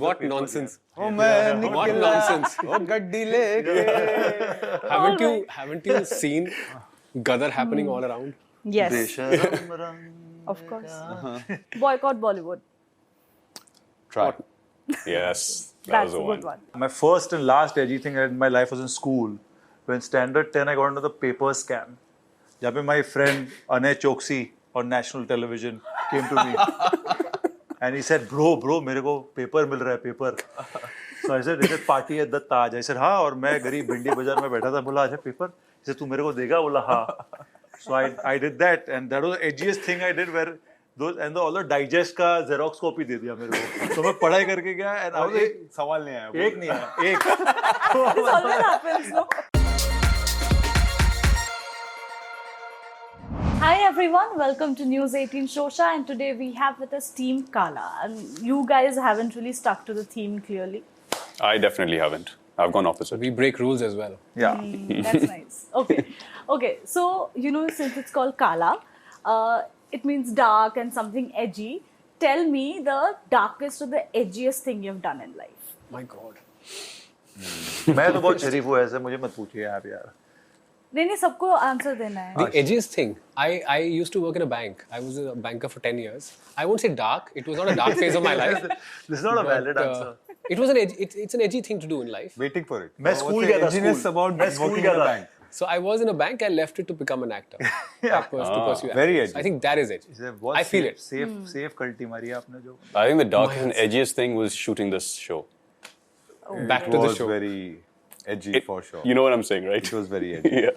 what nonsense. Oh man, What nonsense. gaddi leke. Haven't you seen Gadar happening all around? Yes, of course. Boycott Bollywood. Try. Yes, that That's was a the good one. one. My first and last edgy thing in my life was in school. When Standard 10, I got into the paper scam. जहाँ पे my friend Anay Choksi on national television came to me. And he said, bro, मेरे को paper मिल रहा है, paper. So I said, is it party at the Taj? I said, हाँ, और मैं गरीब भिंडी बाजार में बैठा था, बोला, अच्छा paper? He said, तू मेरे को देगा? बोला, हाँ. So I did that, and that was the edgiest thing I did, where those and all the digest का xerox copy दे दिया मेरे को. तो मैं पढ़ाई करके गया, and I was एक सवाल नहीं आया. एक नहीं आया, एक. This always happens, no? Hi everyone, welcome to News 18 Showsha, and today we have with us Team Kaala. And you guys haven't really stuck to the theme clearly. I definitely haven't. I've gone opposite. We break rules as well. Yeah. That's nice. Okay. So since it's called Kaala, it means dark and something edgy. Tell me the darkest or the edgiest thing you've done in life. My God. मैं तो बहुत शरीफ हूँ ऐसे मुझे मत पूछिए आप यार. नहीं सबको आंसर देना है. The edgiest thing. I used to work in a bank. I was a banker for 10 years. I won't say dark. It was not a dark phase of my life. This is not a valid answer. It was it's an edgy thing to do in life. Waiting for it. मैं school गया था. Edginess about working in a bank. So I was in a bank. I left it to become an actor. To pursue very acting. edgy. I think that is edgy. I feel it. Safe कल्टी मारी आपने जो. I think the darkest and edgiest thing was shooting this show. Back to the show. It was very edgy for sure. You know what I'm saying, right? It was very edgy. Yeah.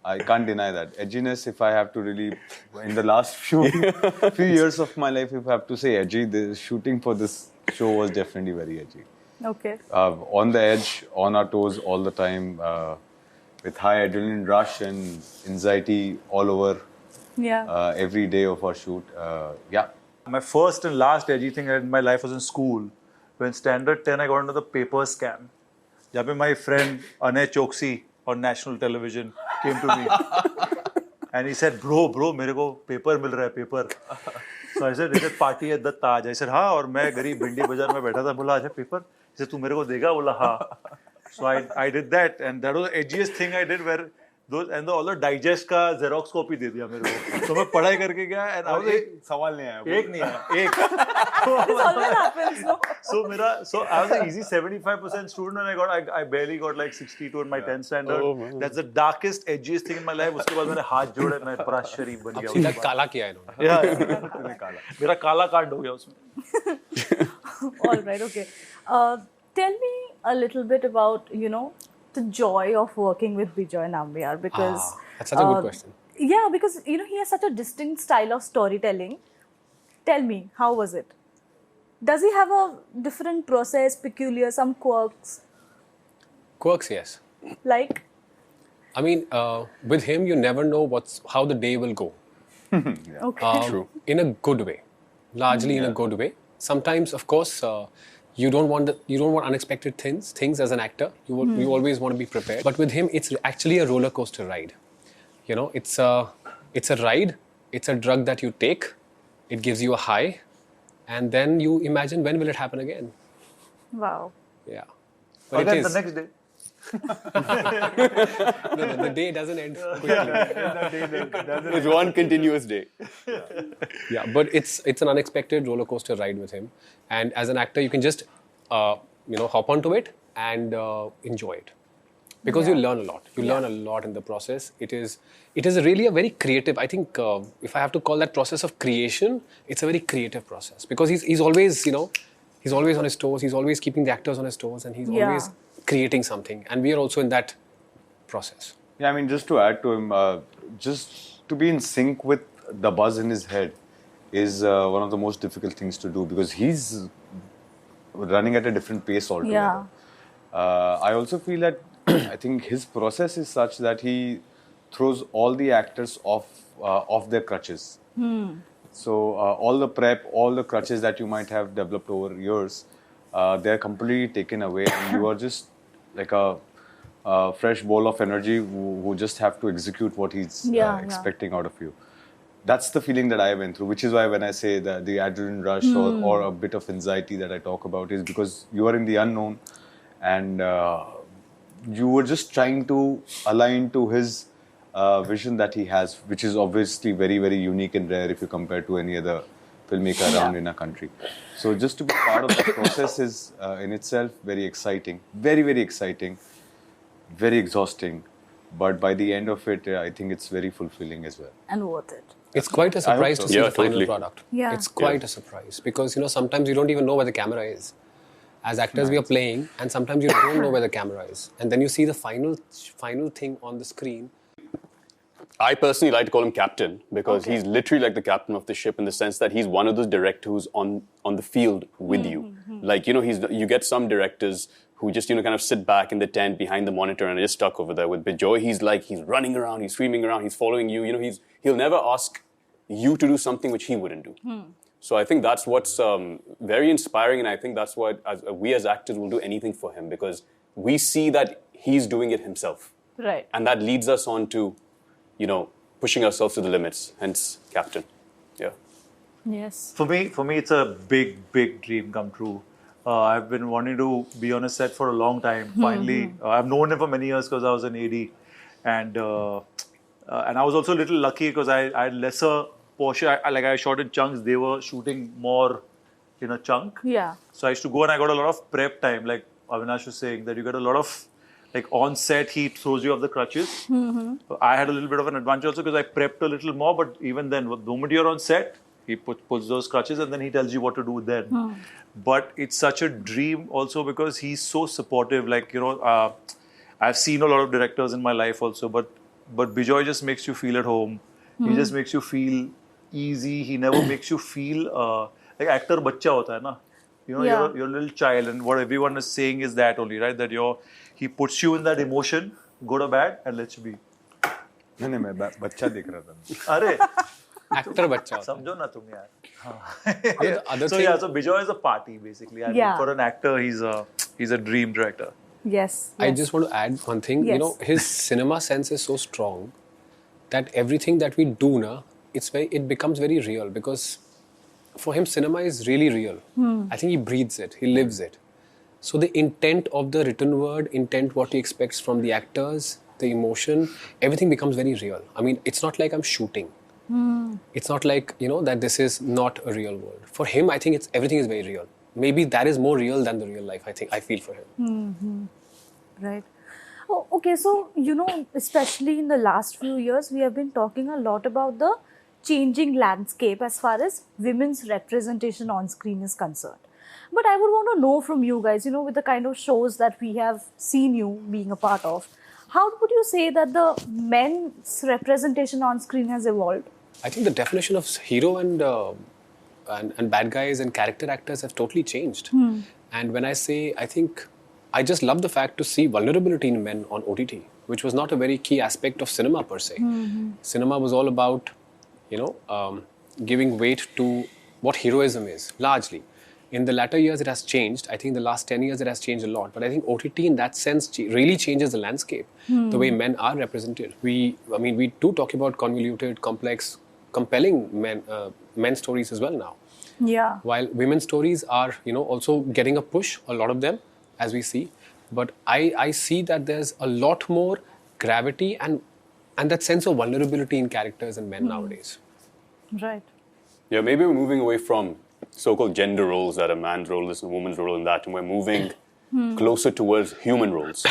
I can't deny that. Edginess, if I have to really, in the last few years of my life, if I have to say edgy, the shooting for this show was definitely very edgy. Okay. On the edge, on our toes all the time, with high adrenaline rush and anxiety all over Yeah. every day of our shoot. Yeah. My first and last edgy thing in my life was in school. When Standard 10, I got into the paper scam. जहाँ पे my friend Anay Choksi on national television came to me. And he said, bro, मेरे को paper मिल रहा है, paper. So I said, is it party at the Taj? I said, हाँ, और मैं गरीब भिंडी बाजार में बैठा था, बोला, अच्छा paper? He said, तू मेरे को देगा? बोला, हाँ. So I did that, and that was the edgiest thing I did, where those and all the digest का xerox copy दे दिया मेरे को. तो मैं पढ़ाई करके गया, and I was एक सवाल नहीं आया. एक नहीं आया, एक. This always happens, no? So I was an easy 75% student, and I barely got like 62 in my 10th standard. Oh, man. That's the darkest, edgiest thing in my life. उसके बाद मैंने हाथ जोड़े, मैं बड़ा शरीफ बन गया. सीधा काला किया है इन्होंने. Yeah. मेरा काला कार्ड हो गया उसमें. All right, okay. Tell me a little bit about, the joy of working with Bejoy Nambiar, because That's such a good question. Yeah, because he has such a distinct style of storytelling. Tell me, how was it? Does he have a different process, peculiar, some quirks? Quirks, yes. Like? I mean, with him, you never know how the day will go. Okay. True. In a good way, largely in a good way. Sometimes, of course, you don't want unexpected things as an actor. You always want to be prepared. But with him, it's actually a roller coaster ride. It's a ride. It's a drug that you take. It gives you a high, and then you imagine when will it happen again. Wow. Yeah. But then it the is. next day. No, the day doesn't end quickly. It's one continuous day. Yeah, but it's an unexpected roller coaster ride with him, and as an actor, you can just hop onto it and enjoy it, because you learn a lot. You learn a lot in the process. It is really a very creative. I think if I have to call that process of creation, it's a very creative process, because he's always he's always on his toes. He's always keeping the actors on his toes, and he's always creating something, and we are also in that process. Yeah, I mean, just to add to him, just to be in sync with the buzz in his head is one of the most difficult things to do, because he's running at a different pace altogether. Yeah. I also feel that I think his process is such that he throws all the actors off their crutches. So all the prep, all the crutches that you might have developed over years, they're completely taken away, and you are just like a fresh bowl of energy who just have to execute what he's expecting out of you. that's the feeling that I went through, which is why when I say that the adrenaline rush or a bit of anxiety that I talk about is because you are in the unknown and you were just trying to align to his vision that he has, which is obviously very, very unique and rare if you compare to any other filmmaker around in our country. So just to be part of that process is in itself very exciting, very, very exciting, very exhausting. But by the end of it, I think it's very fulfilling as well. And worth it. It's quite a surprise so. to see Yeah, the final totally. product. Yeah. It's quite a surprise because sometimes you don't even know where the camera is. As actors, we are playing, and sometimes you don't know where the camera is, and then you see the final thing on the screen. I personally like to call him captain because he's literally like the captain of the ship in the sense that he's one of those directors who's on the field with you. Like, you get some directors who just, kind of sit back in the tent behind the monitor and are just stuck over there. With Bejoy, he's running around, he's screaming around, he's following you. He'll never ask you to do something which he wouldn't do. So I think that's what's very inspiring, and I think that's what we as actors will do anything for him because we see that he's doing it himself. Right. And that leads us on to, pushing ourselves to the limits, hence captain. Yeah. Yes. For me, it's a big, big dream come true. I've been wanting to be on a set for a long time. Finally, I've known him for many years because I was an AD, and I was also a little lucky because I had lesser portion. I shot in chunks. They were shooting more in a chunk. Yeah. So I used to go and I got a lot of prep time. Like Avinash was saying, that you get a lot of on set, he throws you off the crutches. I had a little bit of an advantage also because I prepped a little more. But even then, the moment you're on set, he pulls those crutches and then he tells you what to do then. But it's such a dream also because he's so supportive. I've seen a lot of directors in my life also, but Bejoy just makes you feel at home. He just makes you feel easy. He never makes you feel like actor bachcha hota hai na. You're a little child, and what everyone is saying is that only, right? That he puts you in that emotion, good or bad, and lets you be. नहीं मैं बच्चा दिख रहा था. अरे Actor bachcha. समझो ना तुम यार. The other thing, So Bejoy is a party basically. I mean, for an actor, he's a dream director. Yes. I just want to add one thing. Yes. His cinema sense is so strong that everything that we do now, it becomes very real because for him, cinema is really real. I think he breathes it, he lives it. So the intent of the written word, what he expects from the actors, the emotion, everything becomes very real. I mean, it's not like I'm shooting. It's not like, that this is not a real world. For him, I think everything is very real. Maybe that is more real than the real life, I feel for him. Right. Oh, okay, so, especially in the last few years, we have been talking a lot about the changing landscape as far as women's representation on screen is concerned. But I would want to know from you guys, with the kind of shows that we have seen you being a part of, how would you say that the men's representation on screen has evolved? I think the definition of hero and bad guys and character actors have totally changed. And when I say, I just love the fact to see vulnerability in men on OTT, which was not a very key aspect of cinema per se. Cinema was all about, giving weight to what heroism is, largely. In the latter years, it has changed. I think the last 10 years, it has changed a lot. But I think OTT in that sense really changes the landscape, the way men are represented. We do talk about convoluted, complex, compelling men stories as well now. Yeah. While women's stories are, also getting a push, a lot of them, as we see. But I see that there's a lot more gravity and that sense of vulnerability in characters and men nowadays. Right. Yeah, maybe we're moving away from so-called gender roles that a man's role is, a woman's role in that, and we're moving closer towards human roles.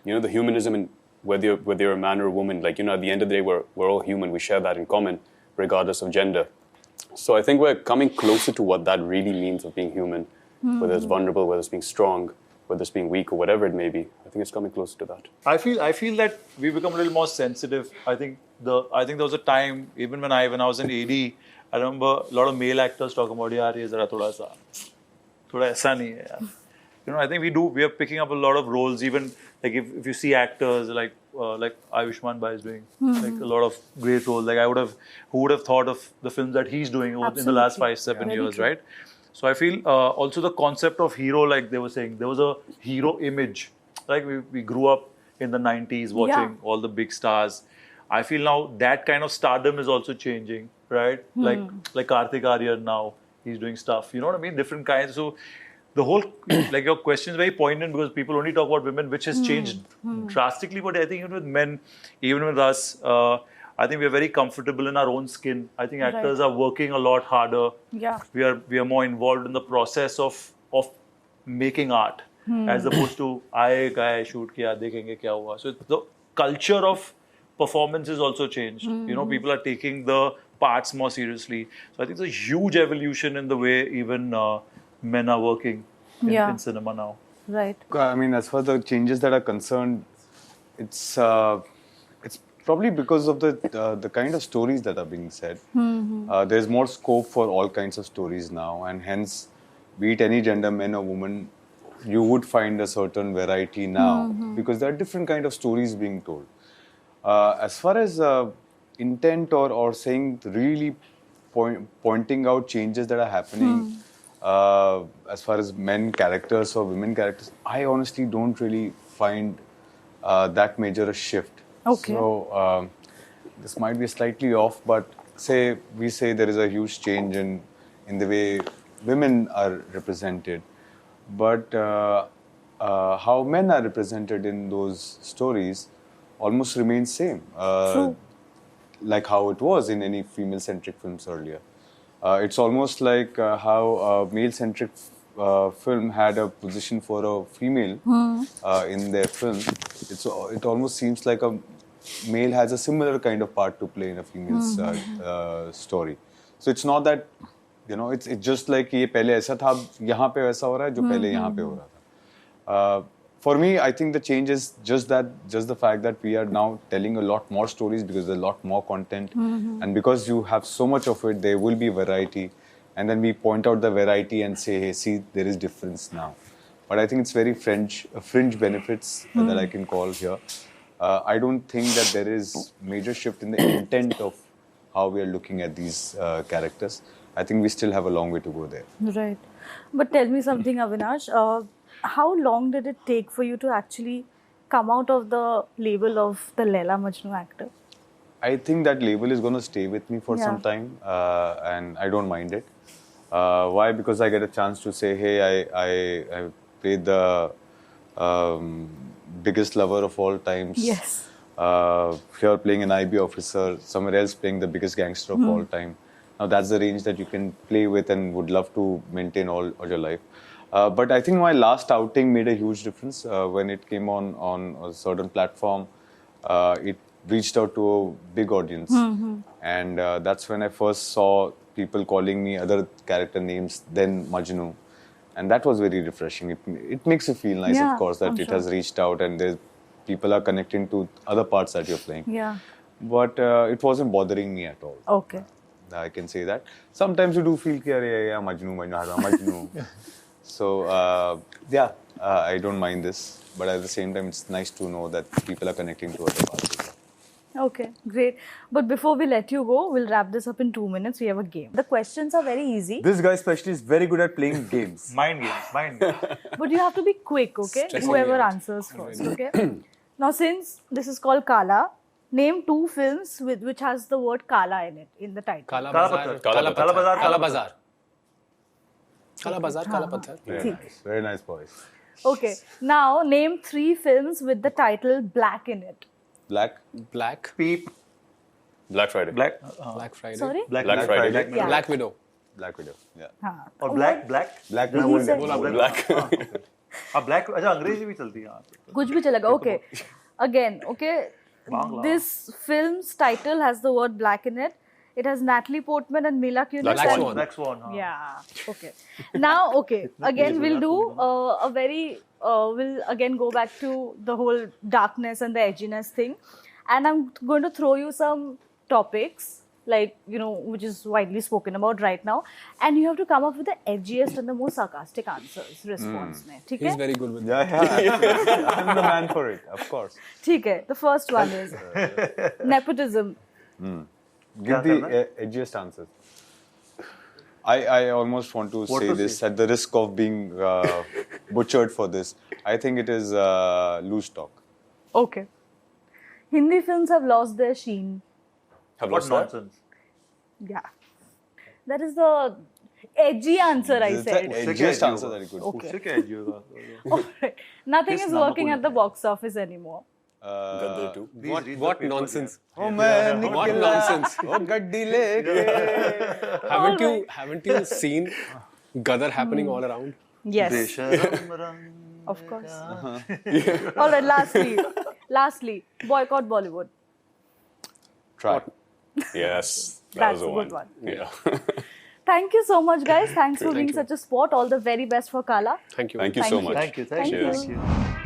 The humanism in whether you're a man or a woman, at the end of the day, we're all human. We share that in common, regardless of gender. So I think we're coming closer to what that really means of being human, whether it's vulnerable, whether it's being strong, whether it's being weak or whatever it may be. I think it's coming closer to that. I feel that we become a little more sensitive. I think there was a time, even when I was an AD, I remember a lot of male actors talking about, yaar, ye zara thoda aisa nahi hai yaar. I think we are picking up a lot of roles, even like if you see actors like Ayushmann Bhai is doing like a lot of great roles. Like who would have thought of the films that he's doing in the last 5-7 years, right? So I feel also the concept of hero, like they were saying, there was a hero image. Like we grew up in the 90s watching all the big stars. I feel now that kind of stardom is also changing. right? Like Karthik Aaryan now, he's doing stuff. You know what I mean? Different kinds. So the whole, like your question is very poignant because people only talk about women, which has changed drastically. But I think even with men, even with us, I think we're very comfortable in our own skin. I think actors are working a lot harder. Yeah. We are more involved in the process of making art as opposed to I guy shoot kiya dekhenge kya hua. So the culture of performance is also changed. You know, people are taking the parts more seriously. So I think it's a huge evolution in the way even men are working in cinema now. Right. I mean, as far as the changes that are concerned, it's probably because of the kind of stories that are being said. There's more scope for all kinds of stories now, and hence, be it any gender, men or women, you would find a certain variety now because there are different kind of stories being told. As far as intent or saying really pointing out changes that are happening. As far as men characters or women characters, I honestly don't really find that major a shift. Okay. So this might be slightly off, but we say there is a huge change in the way women are represented, but how men are represented in those stories almost remains same. True. Like how it was in any female-centric films earlier. It's almost like how a male-centric film had a position for a female in their film. It almost seems like a male has a similar kind of part to play in a female's story. So it's not that, you know, it's just like ये पहले ऐसा था, यहाँ पे वैसा हो रहा है जो पहले यहाँ पे हो रहा था. For me, I think the change is just the fact that we are now telling a lot more stories because there's a lot more content, and because you have so much of it, there will be variety, and then we point out the variety and say, hey, see, there is difference now. But I think it's very fringe benefits that I can call here. I don't think that there is major shift in the intent of how we are looking at these characters. I think we still have a long way to go there. Right. But tell me something, Avinash. How long did it take for you to actually come out of the label of the Laila Majnu actor? I think that label is going to stay with me for some time, and I don't mind it. Why? Because I get a chance to say, hey, I played the biggest lover of all times. Yes. Here playing an IB officer, somewhere else playing the biggest gangster of all time. Now that's the range that you can play with and would love to maintain all your life. But I think my last outing made a huge difference when it came on a certain platform. It reached out to a big audience, and that's when I first saw people calling me other character names than Majnu, and that was very refreshing. It makes you feel nice, of course, that it has reached out and people are connecting to other parts that you're playing. Yeah. But it wasn't bothering me at all. Okay. I can say that. Sometimes you do feel, yeah, Majnu. So, I don't mind this. But at the same time, it's nice to know that people are connecting to other parts as well. Okay, great. But before we let you go, we'll wrap this up in 2 minutes. We have a game. The questions are very easy. This guy especially is very good at playing games. Mind games. But you have to be quick, okay? Whoever answers first, okay? Now, since this is called Kaala, name 2 films which has the word Kaala in it, in the title. Kala Kala Bazaar. Kala Pathar. Very nice boys. Okay. Now, name 3 films with the title Black in it. Black. Peep. Black Friday. Black. Black Friday. Sorry? Black Friday. Yeah. Black Widow. Black Widow. Yeah. हाँ. Or black. Black He Widow. said- Black. Black. अच्छा अंग्रेजी भी चलती है यहाँ पे. कुछ भी चलेगा. Okay. Again, okay. Bangla. This film's title has the word black in it. It has Natalie Portman and Mila Kunis. Black and- Swan. Black Swan. हाँ. Yeah. Okay. Now, okay. Again, we'll do a very. We'll again go back to the whole darkness and the edginess thing, and I'm going to throw you some topics, like, you know, which is widely spoken about right now, and you have to come up with the edgiest and the most sarcastic answers. Response में. ठीक He's है? very good with Yeah. I'm the man for it, of course. ठीक है. The first one is nepotism. Give the edgiest answers. I almost want to say this at the risk of being butchered for this. I think it is loose talk. Okay. Hindi films have lost their sheen. Have What lost that? nonsense. Yeah. That is the edgy answer I said. Edgiest answer that he could. उससे क्या edgy होगा? Alright. Nothing is working at the box office anymore. Gadar 2. Please read the What paper, nonsense. Oh man, What nonsense. Oh gaddi leke. Haven't you seen Gadar happening all around? Yes. बेशरम रंग Of course. Alright, lastly, boycott Bollywood. Try. Yes. That That's was the a good one. Yeah. Thank you so much, guys. Thanks for Thank being you. such a sport. All the very best for Kaala. Thank you. Thank you so Thank you. much. Thank you. Thank Cheers. you.